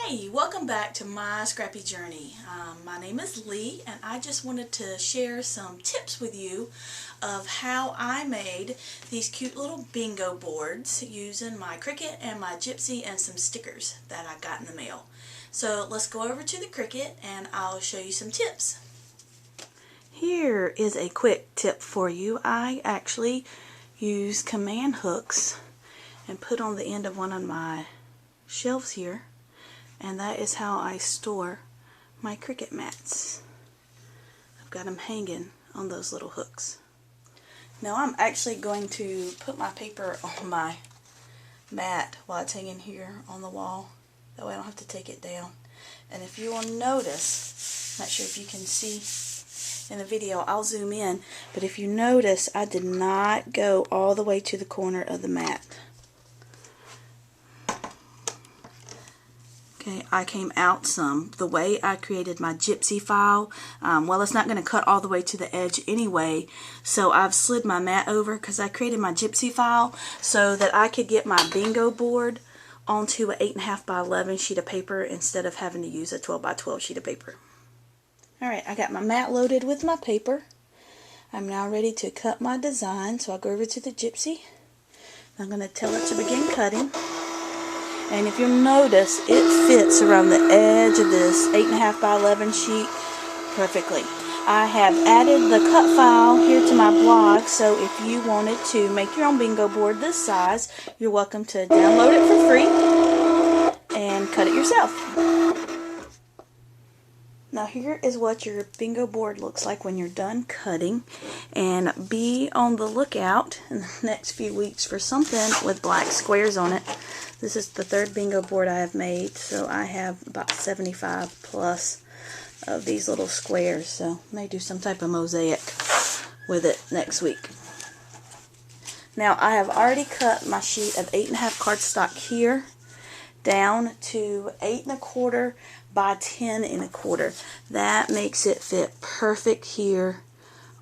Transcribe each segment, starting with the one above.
Hey, welcome back to my Scrappy Journey. My name is Lee, and I just wanted to share some tips with you of how I made these cute little bingo boards using my Cricut and my Gypsy and some stickers that I got in the mail. So let's go over to the Cricut and I'll show you some tips. Here is a quick tip for you. I actually use command hooks and put on the end of one of my shelves here. And that is how I store my Cricut mats. I've got them hanging on those little hooks. Now I'm actually going to put my paper on my mat while it's hanging here on the wall. That way I don't have to take it down. And if you will notice, I'm not sure if you can see in the video, I'll zoom in, but if you notice, I did not go all the way to the corner of the mat. Okay, I came out some. The way I created my Gypsy file, well, it's not going to cut all the way to the edge anyway, so I've slid my mat over because I created my Gypsy file so that I could get my bingo board onto an 8.5 by 11 sheet of paper instead of having to use a 12 by 12 sheet of paper. Alright, I got my mat loaded with my paper. I'm now ready to cut my design, so I'll go over to the Gypsy. I'm going to tell it to begin cutting. And if you'll notice, it fits around the edge of this 8.5 by 11 sheet perfectly. I have added the cut file here to my blog, so if you wanted to make your own bingo board this size, you're welcome to download it for free and cut it yourself. Now here is what your bingo board looks like when you're done cutting, and be on the lookout in the next few weeks for something with black squares on it. This is the third bingo board I have made, so I have about 75 plus of these little squares, so I may do some type of mosaic with it next week. Now I have already cut my sheet of 8.5 cardstock here down to 8.25 by 10.25. That makes it fit perfect here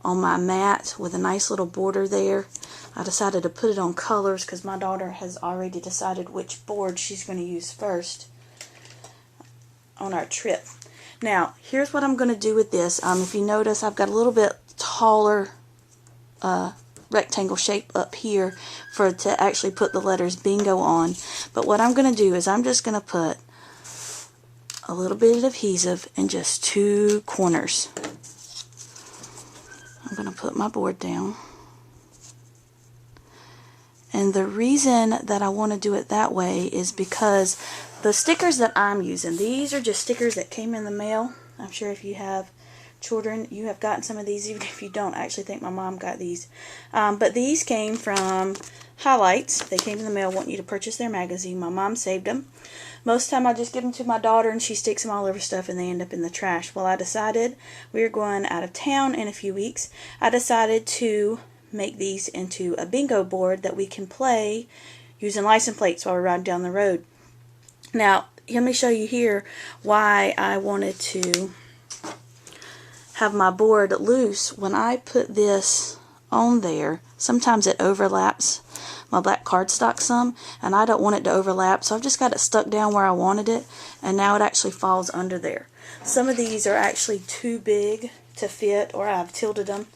on my mat with a nice little border there. I decided to put it on colors because my daughter has already decided which board she's going to use first on our trip. Now, here's what I'm going to do with this. If you notice, I've got a little bit taller rectangle shape up here to actually put the letters bingo on. But what I'm going to do is I'm just going to put a little bit of adhesive in just two corners. I'm going to put my board down. And the reason that I want to do it that way is because the stickers that I'm using, these are just stickers that came in the mail. I'm sure if you have children, you have gotten some of these. Even if you don't, I actually think my mom got these. But these came from Highlights. They came in the mail wanting you to purchase their magazine. My mom saved them. Most of the time I just give them to my daughter and she sticks them all over stuff and they end up in the trash. Well, I decided we were going out of town in a few weeks. I decided to make these into a bingo board that we can play using license plates while we're riding down the road. Now, let me show you here why I wanted to have my board loose. When I put this on there, sometimes it overlaps my black cardstock some, and I don't want it to overlap, so I've just got it stuck down where I wanted it, and now it actually falls under there. Some of these are actually too big to fit, or I've tilted them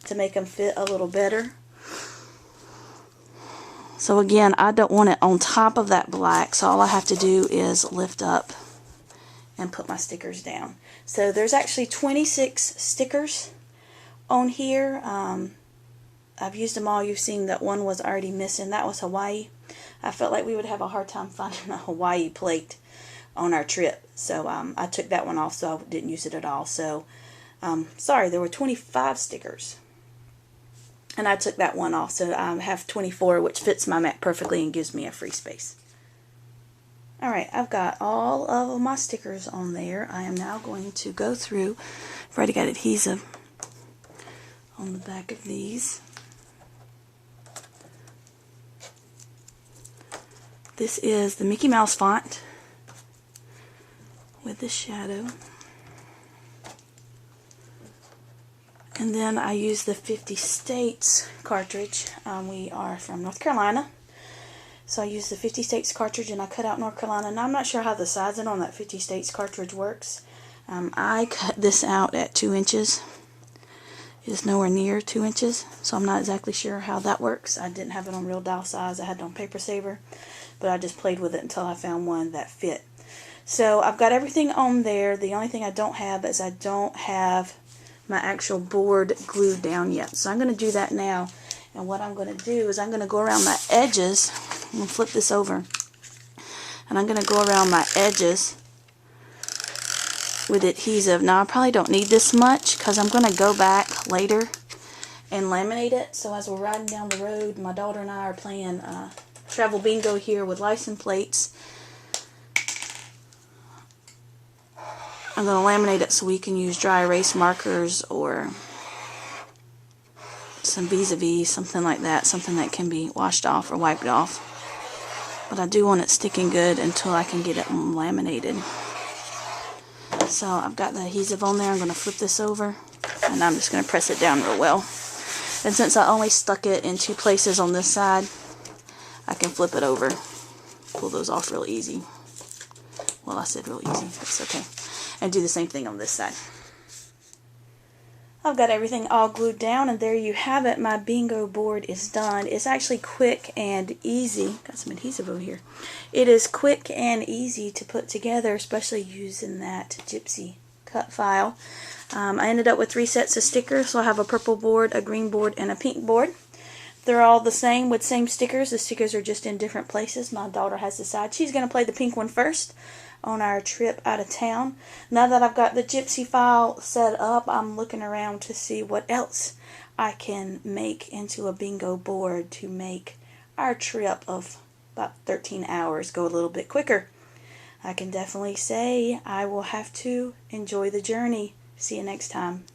to make them fit a little better. So again, I don't want it on top of that black, so all I have to do is lift up and put my stickers down. So there's actually 26 stickers on here. I've used them all. You've seen that one was already missing. That was Hawaii. I felt like we would have a hard time finding a Hawaii plate on our trip, so I took that one off, so I didn't use it at all. So sorry, there were 25 stickers. And I took that one off, so I have 24, which fits my mat perfectly and gives me a free space. Alright, I've got all of my stickers on there. I am now going to go through. I've already got adhesive on the back of these. This is the Mickey Mouse font with the shadow. And then I use the 50 States cartridge. We are from North Carolina. So I used the 50 States cartridge and I cut out North Carolina. Now I'm not sure how the sizing on that 50 States cartridge works. I cut this out at 2 inches. It's nowhere near 2 inches, so I'm not exactly sure how that works. I didn't have it on real dial size. I had it on paper saver, but I just played with it until I found one that fit. So I've got everything on there. The only thing I don't have is I don't have my actual board glued down yet. So I'm going to do that now. And what I'm going to do is I'm going to go around my edges. I'm going to flip this over. And I'm going to go around my edges with adhesive. Now I probably don't need this much because I'm going to go back later and laminate it. So as we're riding down the road, my daughter and I are playing travel bingo here with license plates. I'm going to laminate it so we can use dry erase markers or some vis-a-vis, something like that, something that can be washed off or wiped off. But I do want it sticking good until I can get it laminated. So I've got the adhesive on there. I'm going to flip this over and I'm just going to press it down real well. And since I only stuck it in 2 places on this side, I can flip it over. Pull those off real easy. Well, I said real easy. That's okay. And do the same thing on this side. I've got everything all glued down, and there you have it. My bingo board is done. It's actually quick and easy. Got some adhesive over here. It is quick and easy to put together, especially using that gypsy cut file. I ended up with 3 sets of stickers, so I have a purple board, a green board, and a pink board. They're all the same with same stickers. The stickers are just in different places. My daughter has decided she's going to play the pink one first on our trip out of town. Now that I've got the gypsy file set up, I'm looking around to see what else I can make into a bingo board to make our trip of about 13 hours go a little bit quicker. I can definitely say I will have to enjoy the journey. See you next time.